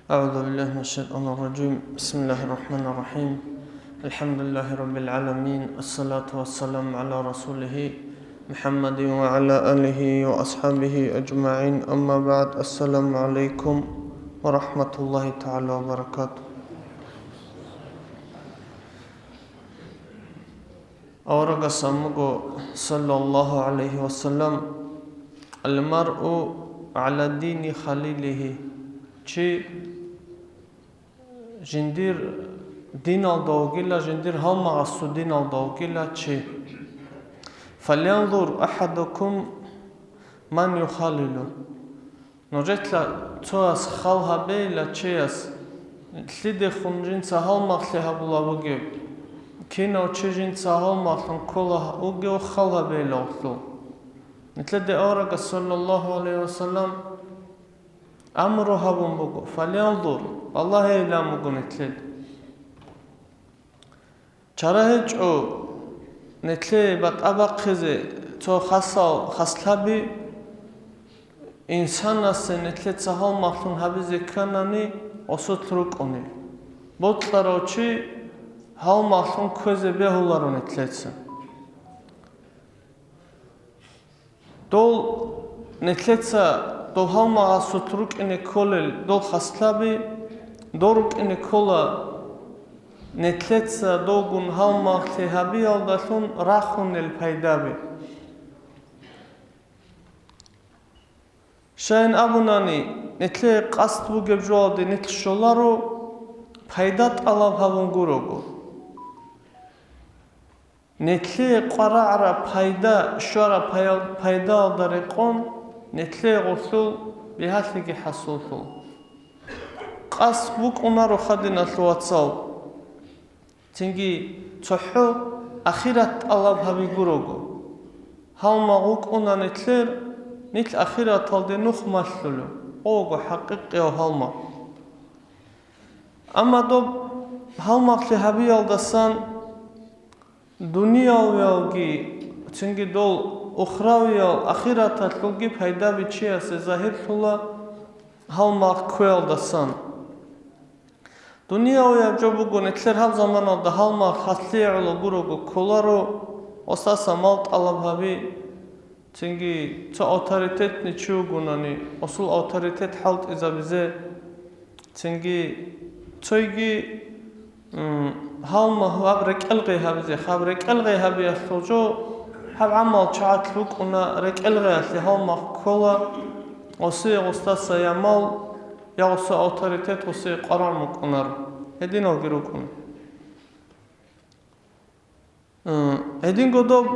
أعوذ بالله من الشيطان الرجيم. بسم الله الرحمن الرحيم. الحمد لله رب العالمين، الصلاة والسلام على رسوله محمد وعلى آله وأصحابه أجمعين. أما بعد، السلام عليكم ورحمة الله تعالى وبركاته. أورق سمغو صلى الله عليه وسلم: المرء على دين خليله. Чи жиндир дин алдаугила, жиндир халмагасу дин алдаугила чи. فلينظر أحدكم من يخالل. نجتلا توس خالها بيلا چيس لدي خنجين سهالمغ لها بلا بگيب كينو چجين سهالمغ لنكولها وگيو خالها بيلا وطلو نتلدي أورق صلى الله عليه وسلم أمرها بمبقو فلينظر الله يلامقو نتلد چرهج او نتلي بات أبقزي تو خسلابي إنسان أسي نتلي تسهال مخلون هبزي كاناني أسوت ركوني بطلارو چي هال مخلون كوزي بيهولارو نتليتسن دول نتليتسا دول هالمغا سوتروك إني كولل دول خسلابي دوروك إني كولا نتلتسا دوغون هالمغ تهابي الدالون راخون البيدابي شاين أبوناني نتلي قصد بوغب جوالدي نتلشولارو بيدات ألاب هابون غوروغو نتلي قرعرا بيدا شورا بيدا الداريقون نتلي غسول بهاتلقي حسوثو قص بوك أنارو خدنا ثواتساو تنجي تحو أخيرات الله بهابي قروغو هالما غوك أنا نتلير نتل أخيرات هالدي نوخ مالثلو أوغو حقيقي هالما أما دوب هالما خليهابي يالدسان دنيا ويالجي تنجي دول أخراوي أخيرات هالتلقي بهيدا بيشيا سيزاهر ثلا هالما كويل دسان دنيا ويا جوبوغو نتلر هاب زمانا دا هالما خاطلي على غوروغو كولارو أساسا مالت ألابهابي تنجي تا أوتاريتت نيشوغوناني أصول أوتاريتت حالت إذا بزي تنجي تيجي هالما هاب رك ألغي هابزي خاب رك ألغي هابي أثوجو هاب عمال شعات لوك أنا رك ألغي أثلي هالما كولا أصي أستاسا يامال يغسو أوتاريتت وسي قرار مكونر هدين أغيروكم هدين قدوب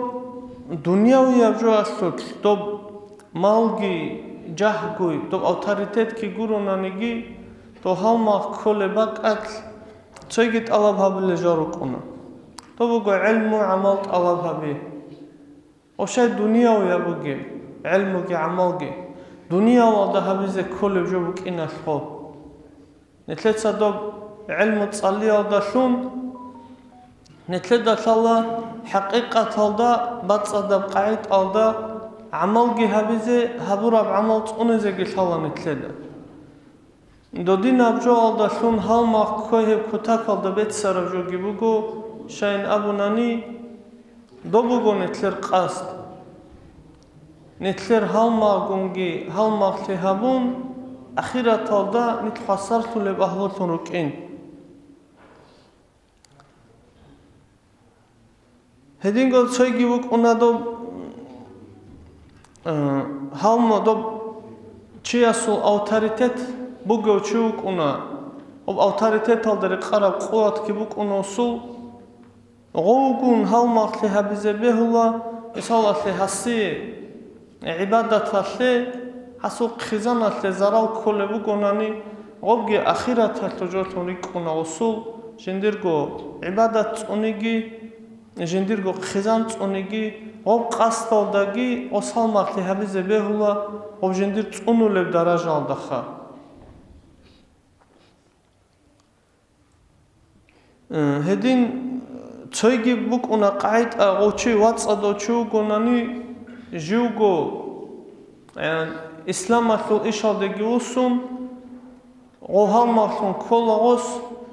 دنيا ويابجو أسوك دوب مالجي جهگوي دوب أوتاريتت كي قرونانيجي دو هالما كولي باك أكل تيجيت ألاب هابي جاروكونا دوبو علمو عمالت ألاب هابي وشاي دنيا ويابوغي علموغي عمالجي دنيا وضع هبزي كل جوبك إنا الخوب نتلتسا دوب علم تصلي وداشون نتلدا تلا حقيقة تلدا بتصدب قاعد ألدا عملجي هبزي هبورا بعمل تونزي قلتلا نتلدا دودينا بجو ألداشون هالما كوهب كتاك ألدا بيت سرجو جيبوغو شاين أبو ناني دوبوغو نتلر قاست نتلر هالما قنجي هالما تهابون أخيرا تالدا نتخسرتو لبهلتون ركين هدين قد سيجي بوك أنا دوب هالما دوب چي أسول أوتاريتت بوغو چوك أنا أو أوتاريتت تالدري قرب قوات كي بوك أنا أسول غوغون هالما تهابيزي بيهولا إسالا تهاسي عبادة الله حسو خزانة لزرال كل بقولاني غبجي أخيرة تجارتون يكون وصول جنديرجو عبادة أنيجي جنديرجو خزانة أنيجي غب قصة داجي وصل مقتي هبزة بهلا غب جندير أنو لبدرجة الدخا هدين تيجي بوك أنا قاعد أغوتشي واتس أدوتشو قولاني جوجو إسلام أكل إشارة جوسون غوها مالون كل غوس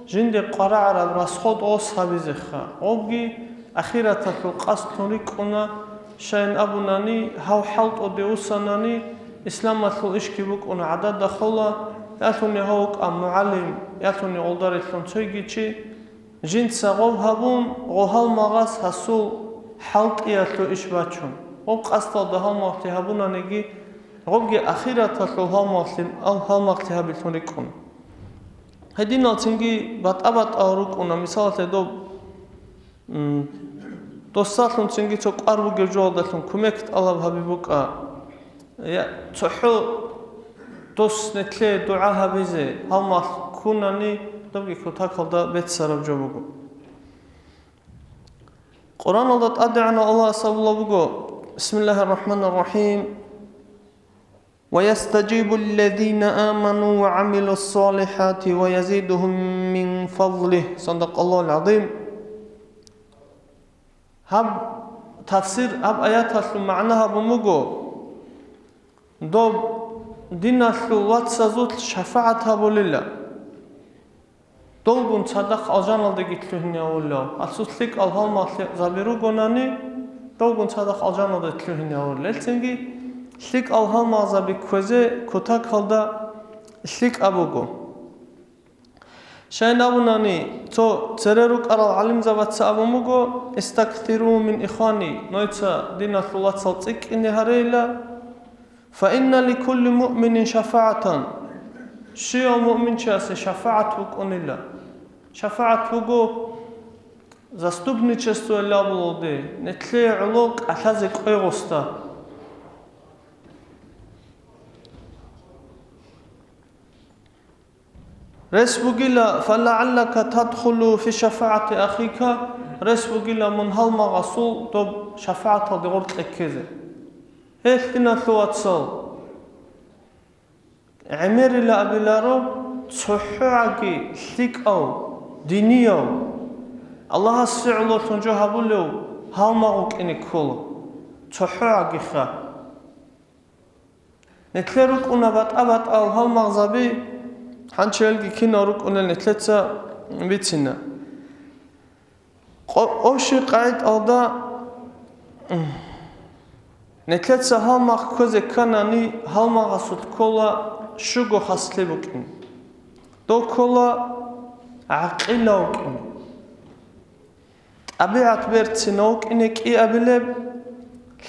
جند قرار راسخود غوس خبيزخا أوجي أخيرا القصد نريكونا شين أبوناني هاو حلت أديوساناني إسلام مثل إشكي بكونا عدد دخلا يأتوني هاوك معلم يأتوني غلدار إسلام تيجي جند سغوب هابون غوها المغاس هسول حلت يأتو إشباتشون غوب قصد دهال مغتي هابونانيجي غوبجي أخيرا هال مغتي هابلتون ريكونا هدين التنجي بات أوروكونا مثال تدوب دوستاتون تنجي تو قربو جوالداتون كوميكت الله بحبيبوكا يا تحو دوست نتلي دعاء هبيزي هما كوناني دوبي كوتاك هلدا بيت سرب جوبوكو قرآن الله أدعنا الله صلى الله بوكو بسم الله الرحمن الرحيم ويستجيب الذين آمنوا وعملوا الصالحات ويزيدهم من فضله صدق الله العظيم هب تفسير هب آيات هسلو معناها بموغو دوب دين هسلو واتسازوت شفاعة هبو لله دوبون صدق أجان الدقي تلوهن يولو أسوسلك الهالم زابيرو قناني دوبون صدق أجان الدقي تلوهن يولو لتنجي سلك الهالم زابي كوزي كتاك هلدا سلك أبوغو شاين أبوناني تو تريروك أرى العلم زبط سأبوموغو استكثروا من إخواني نويتا دينا ثلات صلتك إني هريلا فإن لكل مؤمن شفاعة شيء مؤمن شاسي شفاعة وكون الله شفاعة وكو زستبني چستو الله بلودي نتلي علوك أحازك أيغستا رسبوغيلا فلعلك تدخل في شفاعة أخيك رسبوغيلا من هالما غسول طب شفاعة دغورت لكيزة هيثنا ثواتسال عمير إلا أبلارو تحوعكي ثيك أو دينيو الله سفعلو تنجو هبولو هالما غوك إني كولو تحوعكي خا نتلروك أنبات أبات أو هالما غزابي حنشلقي كنا روك أننا ثلاثة بيتنا أوشي قاعد أودا نثلاثة هالما كوزي كانني هالما غسوت كولا شوغو خاصلي بوكين دو كولا عقيلة وكين طبيعة بيرتسينوك إنك إي أبلب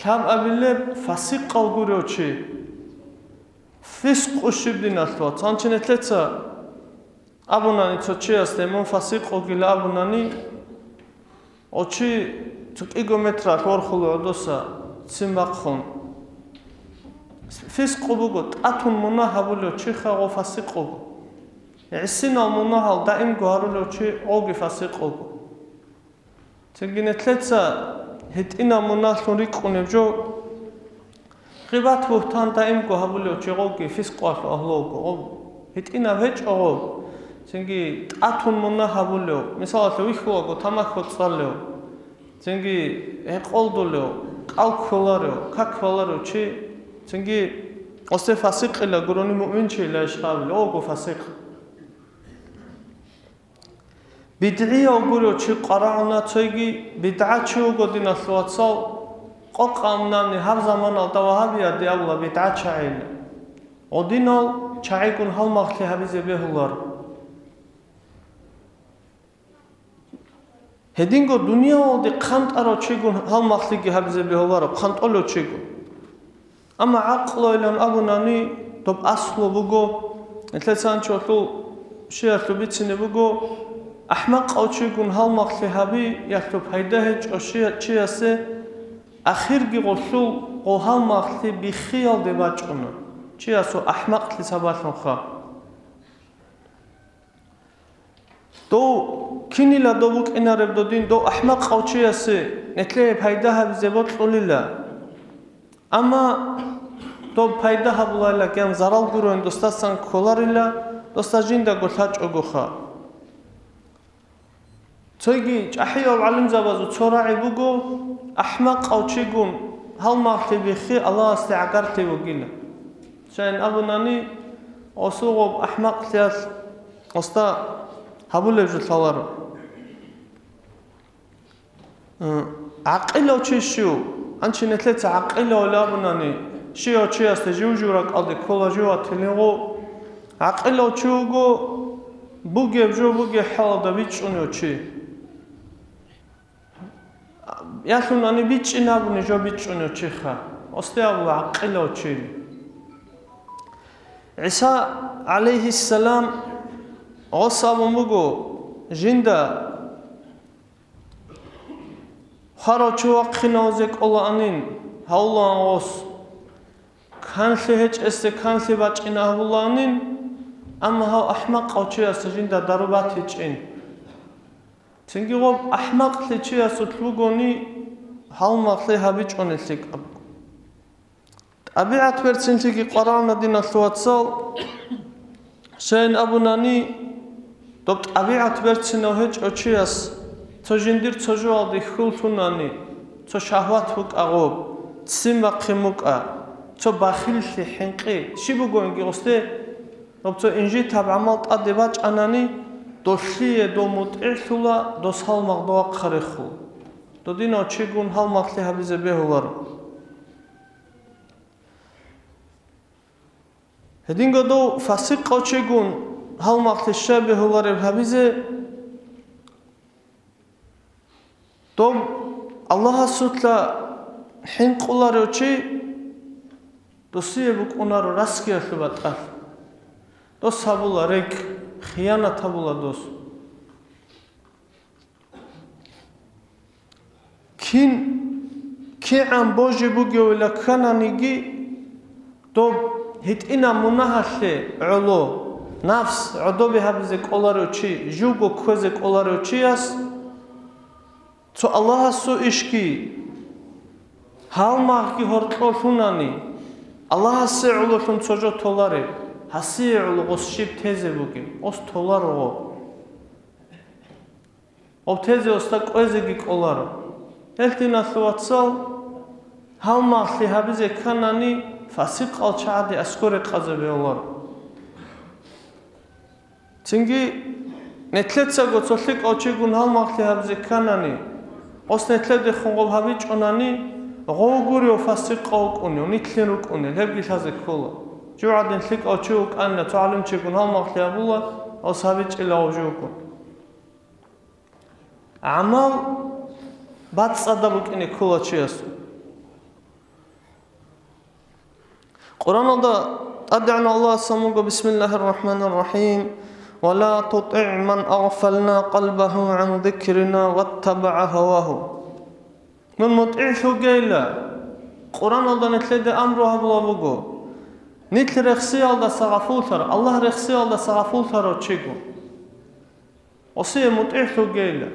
كام أبلب فاسق الغروشي فسق وشبدنا ثوات سانچن ثلاثة أبوناني تشي استمون فاسق وغيلا أبوناني أوشي تقيقو مترا خورخلو دوسا سيمباخون فسق بوغو تاتون منا هبولو چي خاغو فاسق وغو عسينا منا هل دائم غارولو چي اوغي فاسق وغو تنگين ثلاثة هتئنا منا ثوريقون جو غيبات بوتان دائم غابولو چي اوغي فسق وغو أهلوغو هتئنا وچ اوغو تنگي تاتون منا هبولو مثال ويخوغو تاماخو تصالو تنگي اقولدولو قالكولارو كاكولارو چي تنگي اوسه فاسق الا غروني مؤمن چي لا شابل اوغو فاسق بدعي اوغورو چي قرانا چيگي بدعه چي اوغو دينا سواتسال قوقامنامني هر زمان الدا وهابيا ديابلا بدعه چايل اودينال چايگون هالماخلي هابيزه بهولار هدينغو دنيا ولدي قانت أرو تشيغون هالمخليقي هابزي بيهولارو قانت أولو تشيغون أما عقلو إلان أبوناني توب أصلو بوغو إتلتسان چوتو شيرتو بيتسيني بوغو أحمق أو تشيغون هالمخلي هابي يكتب هيدهج أو شياسي أخيرغي غلو غو هالمخلي بخيال دي باچونا شياسو أحمق لساباتن خوا دو كينيلا دوبوك إنا ربدودين دو أحمق أو چياسي نتلي بايداها بزيبوت لوليلا أما دو بايداها بولايلا كيان زرال قروين دوستاسان كولاريلا دوستاجين دا قلتاج أغوخا تويجي جاحيو وعلم زبازو تشوراعي بوغو أحمق أو چيگون هل مارتي بيخي الله استعقارتي وقيلا شاين أبو ناني осуго ахмак лиас оста хабулев жуталар عقل وشيشو أنشي نتلت عقل ولا بناني شيء شيء استجوجورك أدي كل جوا تلينغو عقل وشوجو بوجي بجو بوجي حال دبيتش أنيو شيء ياثون أني بيتش نابني جو بيتش أنيو شيء خا أستيعب عقل وشيء عيسى عليه السلام عصام مجو جندا خارج وقت نازك الله أنين هؤلاء عص كانسي هج است كانسي باج إن هؤلاء أنين أما هؤ أحمق أو شيء استجين دا دروبات هج إن تنجي غب أحمق لشيء استلوغوني هؤلاء خلي هبيج أنسيك أبي أعتبر سنتي قرآن دين الثواتسال شين أبو ناني دبت أبي أعتبر سنو هج أو شيء تجندير تجوال دي خلطناني تو شهوات هوك أغوب تسمى قيموك تو باخيل في حنقي شي بقولنجي غسته ربطو إنجي تابع مالت أدباج أناني دوشلية دو متعثولا دو سهل مغدوة قريخو دو دينا چيقون هل مغلي هبزي بيهولار هدينغو دو فاسق أو چيقون هل مغلي شابه هولار هبزي دوم الله سوتلا حين قولارو چي دوسيه بك اونارو راسكي اخبات دو سابولا ريك خيانة تابولا دوس كي عن بوجي بوغي ولا كانانيجي دوم هيت انا مناهشي علو نفس عدو بهابزي قولارو چي جوغو كوزي قولارو چياس تو الله سو إشكي هل ماكي هرطو شوناني الله سيعلو شون تجو تولاري هسيعلو غسشيب تيزي بوكي أس تولارو أو تيزي أستاك أزيجي كولارو هلتنا ثواتسال هل ماكي هبزي كاناني فاسق الشعادي أسكوري قازبي أولارو تنجي نتلتسا قوتسوشيك أو چيقون هل ماكي هبزي كاناني أصنعت خونغ بهابيج أناني غوغوري وفاسق أوك أني ونيتلينوك أني هبجي هذا كله جو عدين ثق أو شوك أن تعلم شيكون هم مخلي أبوه أو سابيج إلا وجوكم عمل بعد صدبك إني كله شيء قرآن الله أدعنا الله سموك بسم الله الرحمن الرحيم ولا تطع من أغفلنا قلبه عن ذكرنا واتبع هواه من مطيع شو قيلا قرآن الله نتلد أمره بلا بقو نتل رخصي الله سغفول ترى الله رخصي الله سغفول ترى تشيكو وصي مطيع شو قيلا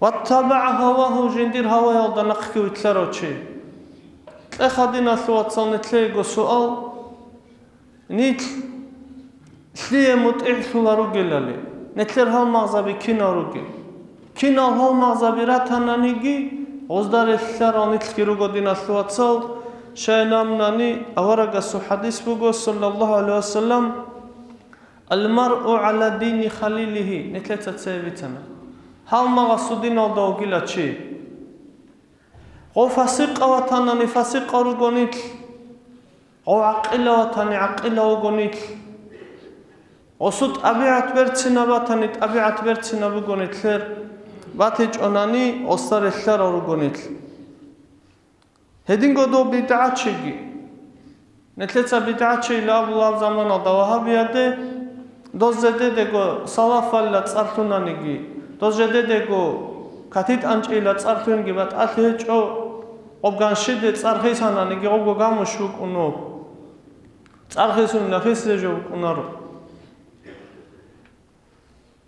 واتبع هواه جندير هوا يالدا نقكي ويتلرو تشي تأخذنا ثواتسال نتلقو سؤال نتل شليه مطيع شولا روغلالي نتلر هال مغزبي كينا روغل كينا هال مغزبي راتانانيجي غزدار الثار نتلكي روغو دينا ثواتسال شاينامناني أورغا سو حديث بوغو صلى الله عليه وسلم المرء على دين خليله نتلتا تسيبتنا هال مغسو دينا دوغيلا چي غو فاسق واتاناني فاسق روغو نتل غو عقل واتاني عقل روغو نتل وصوت أبيعت برتنا باتنيت أبيعت برتنا بقونيت لير باتج أناني أصدر الثار أرجونيت هدين قدو بدعة شيء نتلتا بدعة شيء لا الله زمان ضوها بيده دوز زده دعو صلاة فلات صارتونا نيجي دوز زده دعو كاتيت أنج إلى صارتون جبت أثيج أو أبغان شدة صارخيس هنا نيجي أبغى قاموشوك أنو صارخيسون نفيس لجوك أنارو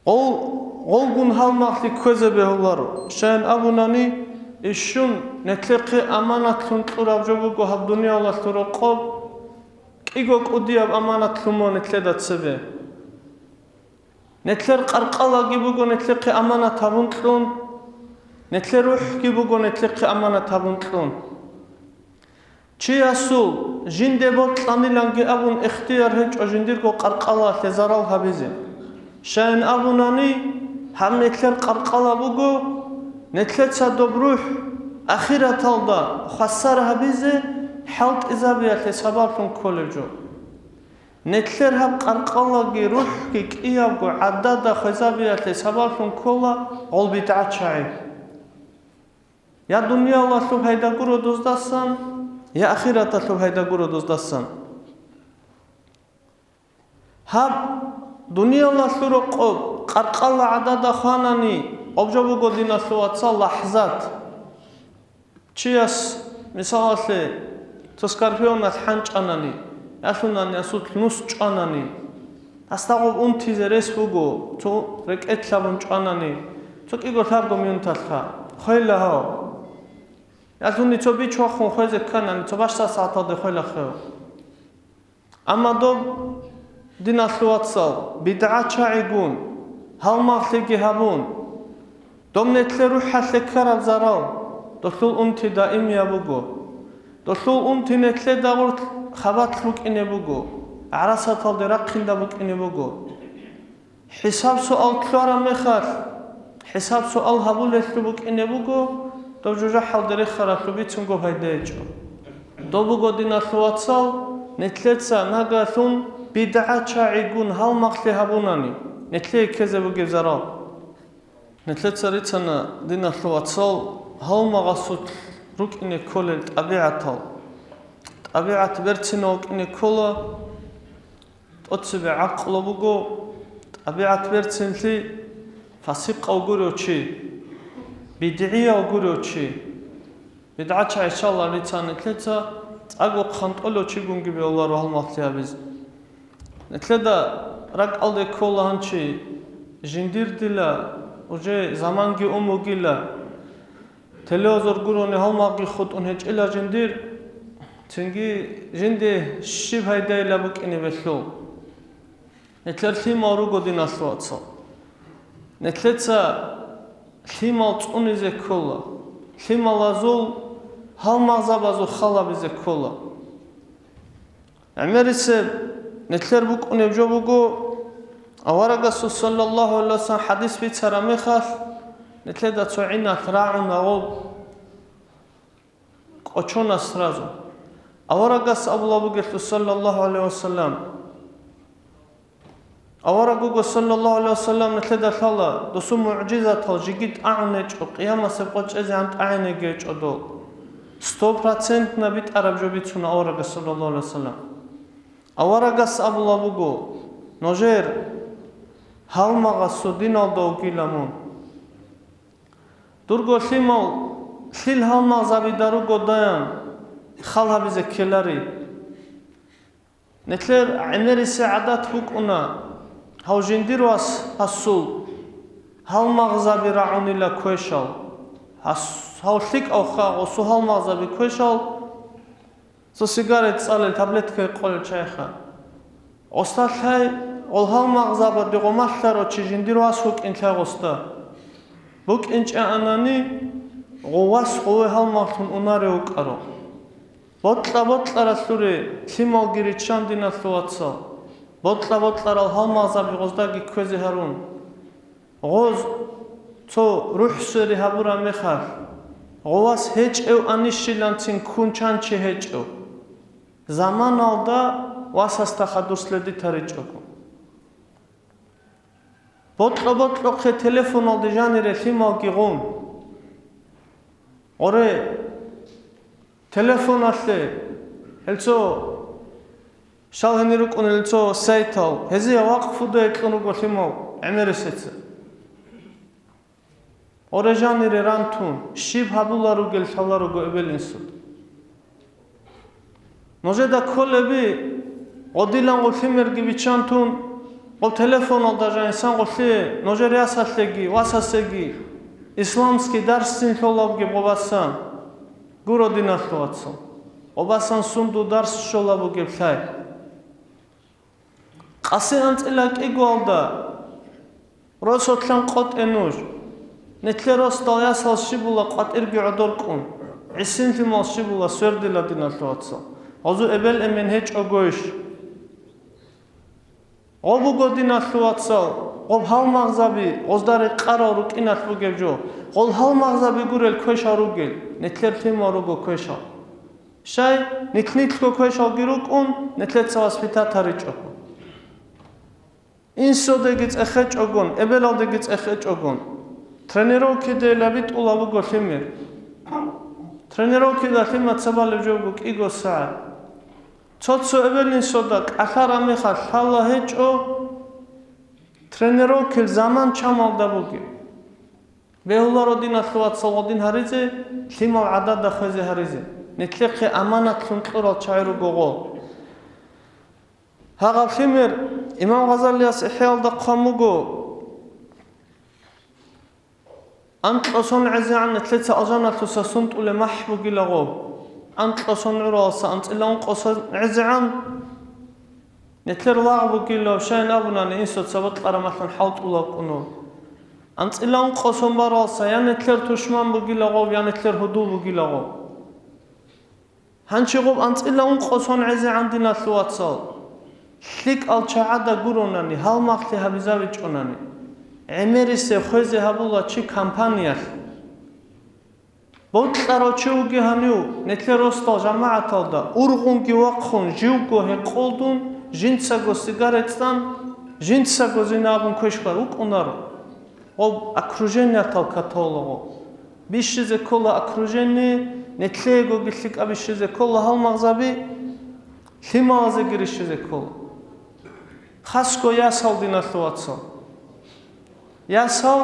غلقون هل مخلي كوزة بهولارو شان أبو ناني إشون نتلقي أمانة تنطلب جوبو هب دنيا الله ترقب كيغوك أدياب أمانة تلمو نتلدت سبه نتلر قرقالا جيبوغو نتلقي أمانة تابنطلون نتلر روح جيبوغو نتلقي أمانة تابنطلون چي أسول жиндебот тланиланги абун ихтияр хечо жиндирго қарқала тезарал хабизи шайн абунани хам нетлер қарқала буго нетлеца добрух ахираталда хассар хабизи халт изабияте сабартун коледжо нетлер хаб қарқалаги рухки киябго аддада хизабияте сабартун кола ол бид'ачай я дуния Аллаху хайдагуро доздасан я ахираталу хайдагуро доздасан хаб дуния Аллахуро қоб қарқала аддада ханани обжабу годинасу атса лахзат чияс мисаласе то скорпионат ханчанани ясунани асут нус чанани астагоб унтизе ресбуго то рекетлабун чанани то киго табго миунталха хойлаҳо ясуни то бичохун хозе канани то башта саатаде хойлахо амма до динасуатсал бид'a чаигун халмахлиги хабун домнетле рухасе караб зарал дохул унти даим ябуго дохул унти нетле дагур хабат лукине буго арасатал дерақинда букине буго хисаб суал клара мехар хисаб суал хабуле букине буго то жужа хал дерехара бицунго хайдечо до буго динасуатсал нетлеца нагасун бид'a чаигун халмахле хабунани нетле кезе буге зарал нетлеца рицана динасуатсал халмагасут рукине колел табиатал табиат верцино кине кола отсебе ақло буго табиат верцинли фасиқ аугурочи бид'ия аугурочи бид'a ча иншалла рицана нетлеца цаго қантолочи гунгибе оларо халмахлиабиз нетледа рак алде кола ханчи жиндирдила уже заманги умугила телевизор гурони халмаги худ унеч ила жиндир цинги жинде шиб хайдайла букини веллу нетлер лимару годинасуатса нетлеца лимал цунизе кола лималазул халмазабазу халабизе кола америсе нетлер букуни бжобуго аварагасу саллаллаху алейхи ва саллям хадис бицара мехас нетледа цуина траун агоб кочона сразу аварагас абулабугерту саллаллаху алейхи ва саллям аварагуго саллаллаху алейхи ва саллям нетледа сала досу муъжизатал жигит аънечо қиямасе қочезе амт аънегечодо 100% набит арабжобицуна аварагас саллаллаху алейхи ва саллям аварагас абулабуго ножер халмагасу диналдо гиламун дурго лимал лил халма забидару годаян халабизе келари нетлер америсе адат букуна хаужиндирвас асул халма забираунила кошал хаулик ауха осу халма заби кошал со сигарет цале таблетка қол чайха остахай ол халма заба дигомашларо чижиндирвас хук интлагоста бук инчаанани говас гове халмахтун унаре укаро ботла расуре симал гиричан динасуатса ботла халмазаби гоздаги көзе харун гоз цо рухсери хабура мехар говас хеч ев анишиланцин кунчанчи хеч ев заман алда васаста хадуследи таричоку ботла хе телефон алды жанире симал гигун оре телефон асле элцо шалхенирук он элцо сайтал хези вақфу да экнуго симал америсец оре жанире рантун шиб хабулару гел шалару го эбелинсуд ножеда колеби одилан го фимерги бичантун ол телефон алда жан инсан госе ножер ясаслеги васасеги исламский дарсин холабги бобасан гуродинасуатсан обасан сунду дарс шолабу гепсай қасе анцила кигуалда росотлан қот энуш нетлерос далясал шибула қат ирги удоркун исинфимал шибула свердила динасуатсан ოზუ ებელ ემენ ჰეჭოგოიშ ობუ გოდინასლუაცალ ობ ჰალმაღზაბი ოზდარი ყარავ რუკინასლუ გებჯო ყოლ ჰალმაღზაბი გურელ ქვეშა რუგელ ნეთლერ თიმა როგო ქვეშა შაი ნიქნითლო ქვეშა გირუკუნ ნეთლეთ სავასფითა თარიჭო ინსოდეგიც ეხეჭოგონ ებელავდეგიც ეხეჭოგონ ტრენეროვკი დელაბი ტულავუ გოშემერ ტრენეროვკი და თიმა ცაბალებჯოგო კიგოსა ცოცო ებელინსოდა ყახარამე ხა ხალა ჰეჭო ტრენეროვკი ზამან ჩამალდაბუგი ბეულაროდინასლუაც სალოდინ ჰარიზე თიმა ადადა ხეზე ჰარიზე ნეთლეხე ამანათ ხუნყურალ ჩაირუ გოგო ჰაღა ხიმერ იმამ ღაზალიას ეჰალდა ყამუგო ანტლოსონ აზან ნეთლეცა აზანათუ სასუნტულე მაჰბუგი ლაღო ანტლოსონ როასა ანტილონ ყოსა აზან ნეთლერ ლაღბუგი ლო შენ აბუნანი ინსოთ საბატ ყარამახან ჰალტულა ყუნო ანტილონ ყოსონ ბარასა იან ნეთლერ თუშმან ბუგი ლაღო იან ნეთლერ ჰუდუ ბუგი ლაღო ჰანჩიღო ანტილონ ყოსონ აზან დინასლუაცო ხიკ ალჩაადა გურონანი ჰალმახთე ჰაბიზავი ჭონანი ემერისე ხოზე ჰაბულა ჩი კამპანია ბოთყარო ჩუგი ჰანიუ ნეთლეროსტო ჯამაათალდა ურღუნგი ვაყხუნ ჟიუგო ჰეყოლდუნ ჟინცაგო სიგარეტსთან ჟინცაგო ზინაბუნ ქოშხარ უკუნარო ობ აკრუჟენიათალ კათოლოგო ბიშიზე კოლა აკრუჟენი ნეთლეგო გიხიკა ბიშიზე კოლა ჰალმაღზაბი ჰიმაზე გირიშიზე კოლა ხასკო იასალდინასლუაცო იასალ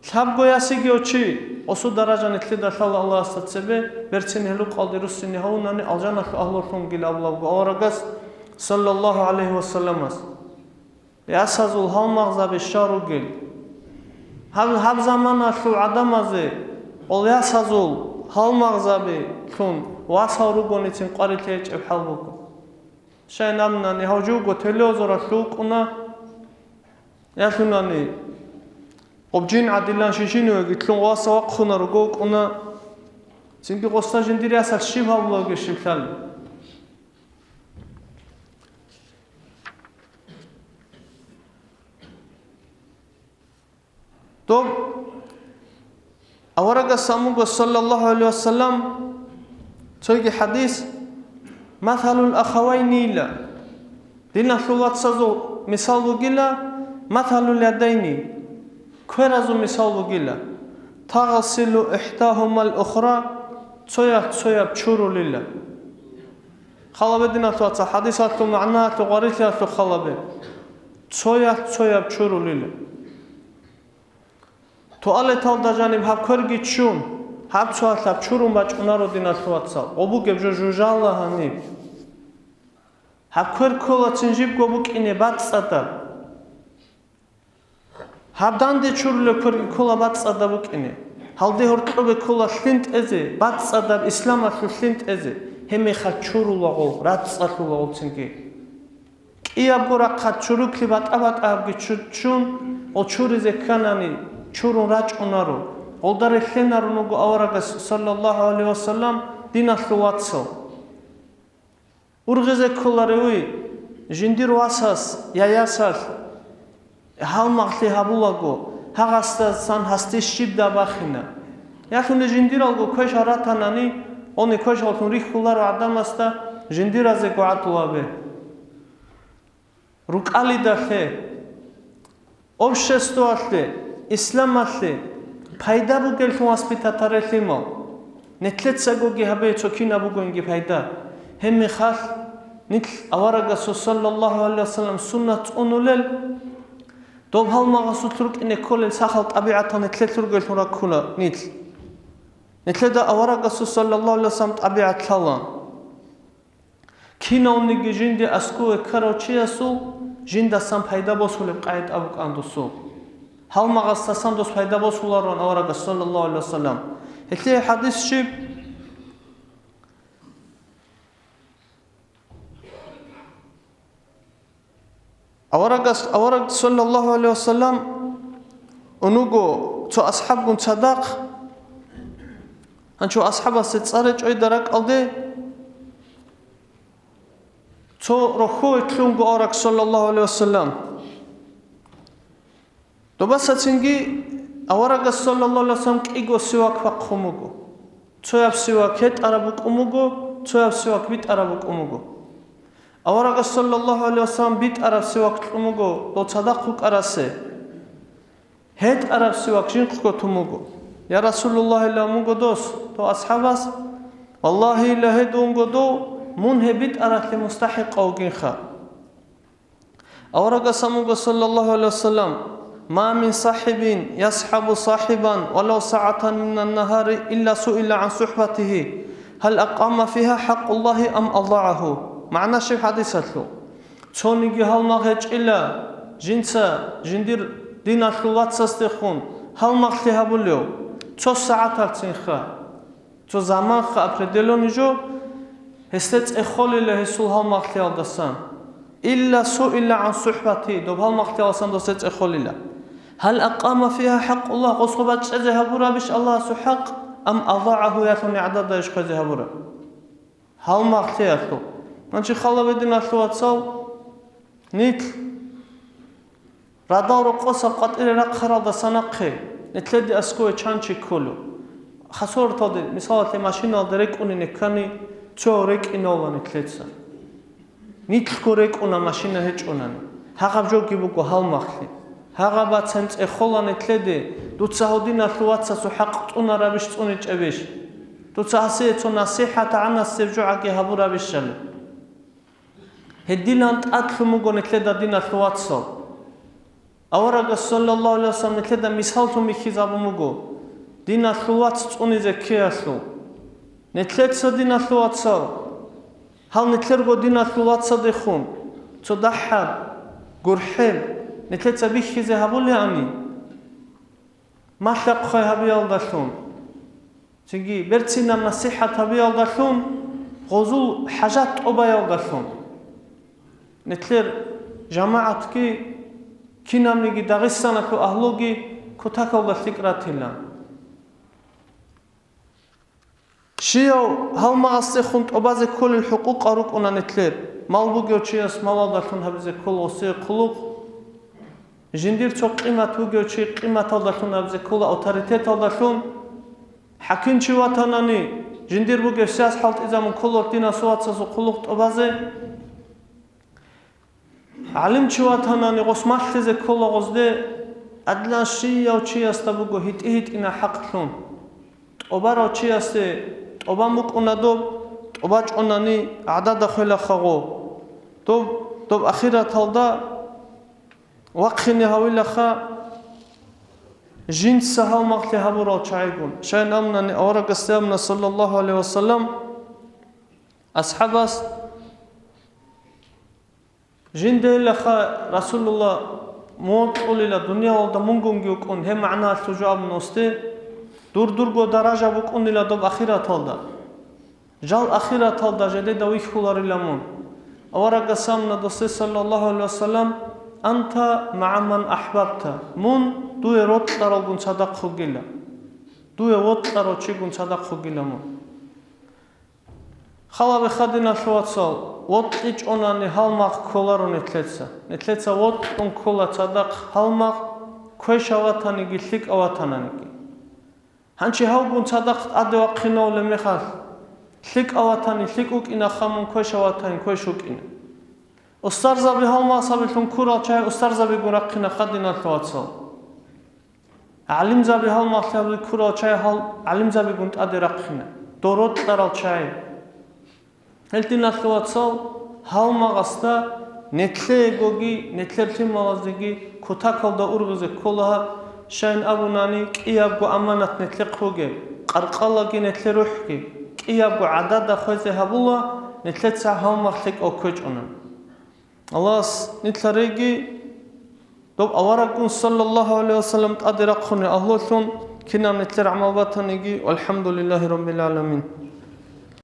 საბგო იასიგიოჩი ოსუ დარაჯანი თლიდა ხალა ალასაცებე ბერცინი ჰელუ ყალდი რუსინი ჰაუნანი ალჯანახ აჰლორხუნ გილაბლავგო ავარაგას სალალლაჰუ ალეიჰი ვასალამას იასაზულ ჰალმაღზაბი შარუგილ ჰაბ ზამანაშუ ადამაზე ol იასაზულ ჰალმაღზაბი თუნ ვასავრუგონიცინ ყარითე ეჭებ ჰალბუგო შენამნანი ჰაუჯუგო თელეოზორა შუყუნა იასუნანი ობჯინ ადილან შიშინუე გითლუნ ვასა ვაყხუნა როგო ყუნა სინკი ყოსთა ჟინდირი ასალ შიფავლოგე შიფლალი то аварага самуго саллаллаху алейхи вассалам цоги хадис مثل الأخوين لا دينا ثوات سازو مثال وجلا مثل اليدين كرزو مثال وجلا تغسل إحداهما الأخرى تسويا بشورو لله خلابه دينا ثوات حديثات معناها تغاريثات خلابه تسويا بشورو لله توالي تالدا جانب هاب كرغي تشون هاب تسوات بشورو بچونارو دينا ثوات سال أبو جبجو جوجالا هنيب هاب كركولا تنجيب قبوك إني بات صدب هاب داندي چورلو كركولا بات صدبوك إني هالدي هرطلو كولا سلنت إزي بات صدب إسلام أسو سلنت إزي همي خال چورو لغو رات صدو لغو تنجي كياب غورا قد چورو كلي بات أبگي چون او چوري زكاناني چورون راج اونارو اولدار خنارو نگو أورغس صلى الله عليه وسلم دينا ثواتسو урғизе кулареуи жиндиру асас яясас халмахли хабулаго хагаста сан хасти шибда бахина яхуне жиндиралго кош аратанани они кош алтун рихулар адамаста жиндиразе гоатулабе рукали дахе обществоатле исламатле пайда бугел хваспитатарелимо нетлетсагоги хабе чокина бугонги пайда هم خاص نيت أورجا صلى الله عليه وسلم سنة أنولل دوب هالما غسوترك إن كل ساخل طبيعة نتلت ترجع المرا كلا نتلت أورجا صلى الله عليه وسلم طبيعة كلا كينا ونيجي جندي أسكو كاروتشي أسو جندا سام فايدة بوسول قاعد أبوك أندوسو هالما غساسام دوس فايدة بوسولارون أورجا صلى الله عليه وسلم هتلاقي حديث شيء أورج صلى الله عليه وسلم ونوجو تو أصحابكم صدق هنشو أصحاب الستارج أي درك ألدي تو رخوي تلونغو أورك صلى الله عليه وسلم تو بس تنجي أورك صلى الله عليه وسلم كيغو سواك فقهموغو تو يب سواك هت أرابوك أموغو تو يب سواك بيت أرابوك أموغو أورك صلى الله عليه وسلم بيت أراب سواك أموغو تو صدقوك أراسي هت أراب سواك جنقو تموغو يا رسول الله إلا أموغو دوس تو أصحابس والله إلا هدونغو دو منهبت أرات لمستحق أو جنخا أورق سموغ صلى الله عليه وسلم ما من صاحب يصحب صاحبا ولو ساعة من النهار إلا سئل عن صحبته هل أقام فيها حق الله أم أضاعه معنى شيء حديثة تونيجي هل مغيج إلا جنسا جندير دين الخلوات سستخون هل مغتها بليو تو ساعة تلتنخا تو زمان خا أبردلو نجو هستت إخولي له سول هالمغتيال دسان إلا سئل عن صحبتي دوب هالمغتيال دسان دوست إخولي له هل أقام فيها حق الله قصبت شجها برا بش الله سحق أم أضاعه يثني عدد يشخزها برا هالمغتيال تو نجي خلا بدنا ثوات صو نيت رادار قصة قطر رقرا دسانقه نتلدي أسكوي چانچي كولو خسور تودي مثال ماشين درك أني نكاني چورك إنوان تلتسا نيتلكورك أنا ماشين هيج أناني هاقب جو جيبوكو هالمخلي هاقب باتسنت إخولان تلدي دو تساهدين ثواتسا سحقت أنا رابش توني جابش دو تساهسيت نصيحة عنا السرجوع كي هبو رابش شل هديلان تأتلموكو نتلدا دينا ثواتسا أورق صلى الله عليه وسلم نتلدا مثالتو ميخيزابوموكو دينا ثواتس توني زكياسو نتلتسا دينا ثواتسا هل نتلرغو دينا ثواتسا ديخون تضحر قرحل نتلتسا بيخي زهبول يعني ما خلق خواهي هبيال داشون تنجي برتسينا نصيحة هبيال داشون غزول حاجات أبايال داشون نتلر جماعة كي نامنيجي داغستانا كو أهلوغي كتاكو داشتكراتيلان شيو هل ما أستخدم أبازي كل الحقوق أروك أنا نتلر مالبوجو شيء اسمه دارتون هبزي كل وصي قلوق جندير تو قيمة توجو شيء قيمة دارتون هبزي كل أوتوريتيت دارتون حكين شيء واتناني جندير بوجو سياس حالت إذا من كل دينا سوات سو قلوق أبازي علم شيء واتناني قسمة زي كل غزدة أدلان شيء أو شيء استبوجو هيت إن حقتون أبارو شيء است أبامك أندوب أباج أناني عدد خلا خو توب أخيرا تلدا وقخني هاويلا خا جنس سهل مغتي هبورا شايقون شاين أمناني أورق استيامنا صلى الله عليه وسلم أصحابس جند لخا رسول الله موت قولي لدنيا والدا منقوم يكون هم معنى التجاب نوستي دور درجة بكون إلى دوب أخيرا تلدا جال أخيرا تلدا جديد ويك خلار لمون أورق سامنا دوستي صلى الله عليه وسلم أنت مع من أحببت من دوي روت لارو صدق خجيلا دوي وط لارو چيگون صدق خجيلا من خلا بخدنا شواتصال وط إيش أناني هالماغ كولارو نتلتسا وط أن كولا صدق هالماغ كويش أواتاني جيلك أواتاني هنشي هاوغون صدقت أدوا قناو لمخال لك أواتاني لك أوك إنا خامون كويش أواتاني كويش أوك إنا أسترزا بهالما صابتون كورا چاي أسترزا بغرقنا خدنا التواتصال علم زا بهالما خلابي كورا چاي علم زا بغنت أدي رقنا دورot لارال چاي هلتنا التواتصال هالما غستا نتلي غوغي نتلرتي مغازدگي كوتاكال دا أرغزي كولها شاين أبوناني كيابو أمانات نتلقوغي قرقالاغي نتلروحكي كيابو عدد خوزي هبولا نتلتسا هالما خلق أو كوج أنان الله نتلريجي دوب أورقون صلى الله عليه وسلم تأدي رقوني أهلوثون كنا نتلر عماباتنيجي والحمد لله رب العالمين